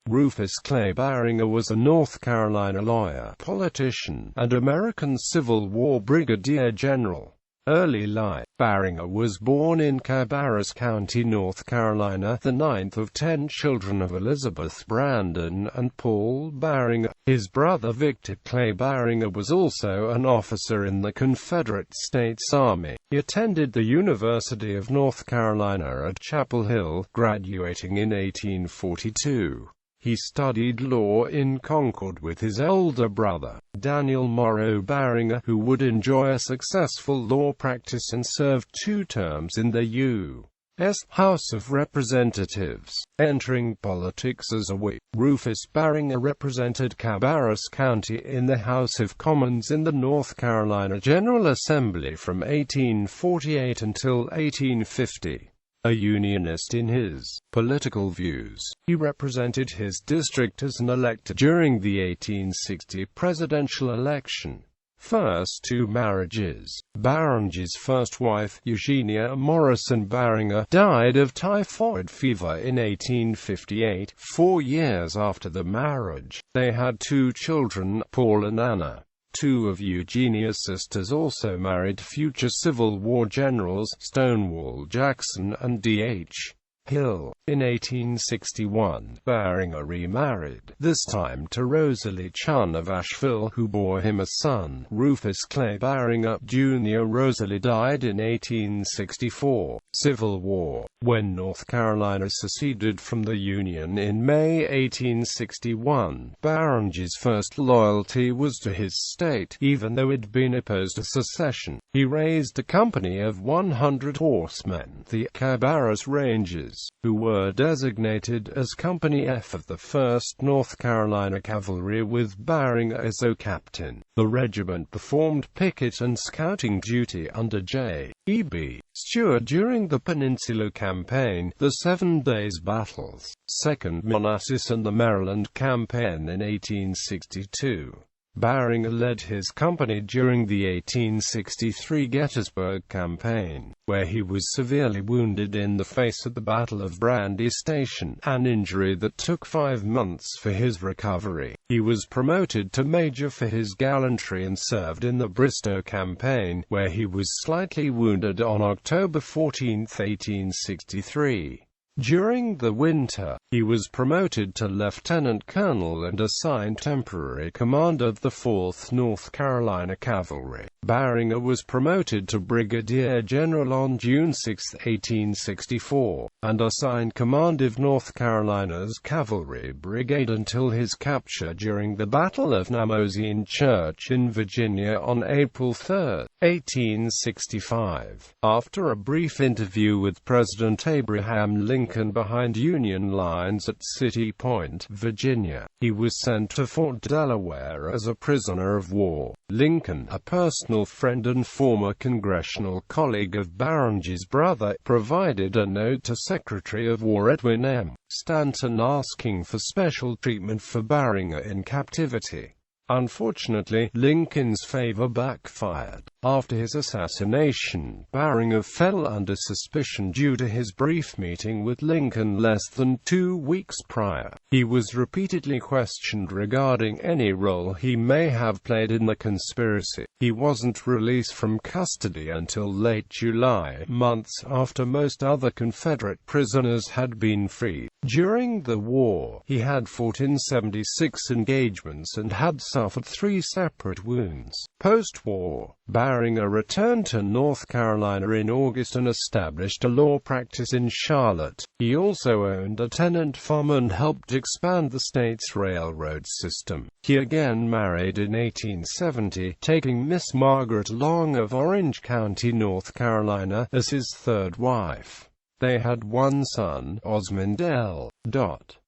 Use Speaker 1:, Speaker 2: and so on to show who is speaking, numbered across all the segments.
Speaker 1: Rufus Clay Barringer was a North Carolina lawyer, politician, and American Civil War brigadier general. Early life. Barringer was born in Cabarrus County, North Carolina, the ninth of 10 children of Elizabeth Brandon and Paul Barringer. His brother Victor Clay Barringer was also an officer in the Confederate States Army. He attended the University of North Carolina at Chapel Hill, graduating in 1842. He studied law in Concord with his older brother, Daniel Morrow Barringer, who would enjoy a successful law practice and served 2 terms in the U.S. House of Representatives. Entering politics as a Whig, Rufus Barringer represented Cabarrus County in the House of Commons in the North Carolina General Assembly from 1848 until 1850. A Unionist in his political views, he represented his district as an elector during the 1860 presidential election. First 2 marriages. Barringer's first wife, Eugenia Morrison Barringer, died of typhoid fever in 1858, 4 years after the marriage. They had 2 children, Paul and Anna. 2 of Eugenia's sisters also married future Civil War generals, Stonewall Jackson and D.H. Hill. In 1861, Barringer remarried, this time to Rosalie Chun of Asheville, who bore him a son, Rufus Clay Barringer, Jr. Rosalie died in 1864. Civil War. When North Carolina seceded from the Union in May 1861, Barringer's first loyalty was to his state, even though it had been opposed to secession. He raised a company of 100 horsemen, the Cabarrus Rangers, who were designated as Company F of the 1st North Carolina Cavalry with Barringer as a captain. The regiment performed picket and scouting duty under J.E.B. Stuart during the Peninsula Campaign, the 7 Days Battles, 2nd Manassas and the Maryland Campaign in 1862. Barringer led his company during the 1863 Gettysburg Campaign, where he was severely wounded in the face at the Battle of Brandy Station, an injury that took 5 months for his recovery. He was promoted to major for his gallantry and served in the Bristow Campaign, where he was slightly wounded on October 14, 1863. During the winter, he was promoted to lieutenant colonel and assigned temporary command of the 4th North Carolina Cavalry. Barringer was promoted to brigadier general on June 6, 1864, and assigned command of North Carolina's Cavalry Brigade until his capture during the Battle of Namozine Church in Virginia on April 3, 1865. After a brief interview with President Abraham Lincoln behind Union lines at City Point, Virginia, he was sent to Fort Delaware as a prisoner of war. Lincoln, a personal friend and former congressional colleague of Barringer's brother, provided a note to Secretary of War Edwin M. Stanton asking for special treatment for Barringer in captivity. Unfortunately, Lincoln's favor backfired. After his assassination, Barringer fell under suspicion due to his brief meeting with Lincoln less than 2 weeks prior. He was repeatedly questioned regarding any role he may have played in the conspiracy. He wasn't released from custody until late July, months after most other Confederate prisoners had been freed. During the war, he had fought in 76 engagements and had suffered 3 separate wounds. Post-war, Barringer returned to North Carolina in August and established a law practice in Charlotte. He also owned a tenant farm and helped expand the state's railroad system. He again married in 1870, taking Miss Margaret Long of Orange County, North Carolina, as his 3rd wife. They had 1 son, Osmond L.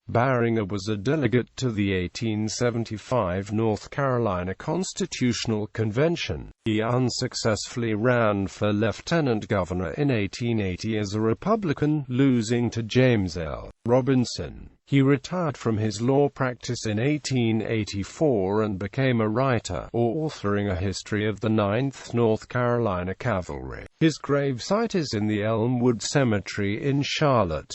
Speaker 1: Barringer was a delegate to the 1875 North Carolina Constitutional Convention. He unsuccessfully ran for lieutenant governor in 1880 as a Republican, losing to James L. Robinson. He retired from his law practice in 1884 and became a writer, authoring a history of the 9th North Carolina Cavalry. His gravesite is in the Elmwood Cemetery in Charlotte.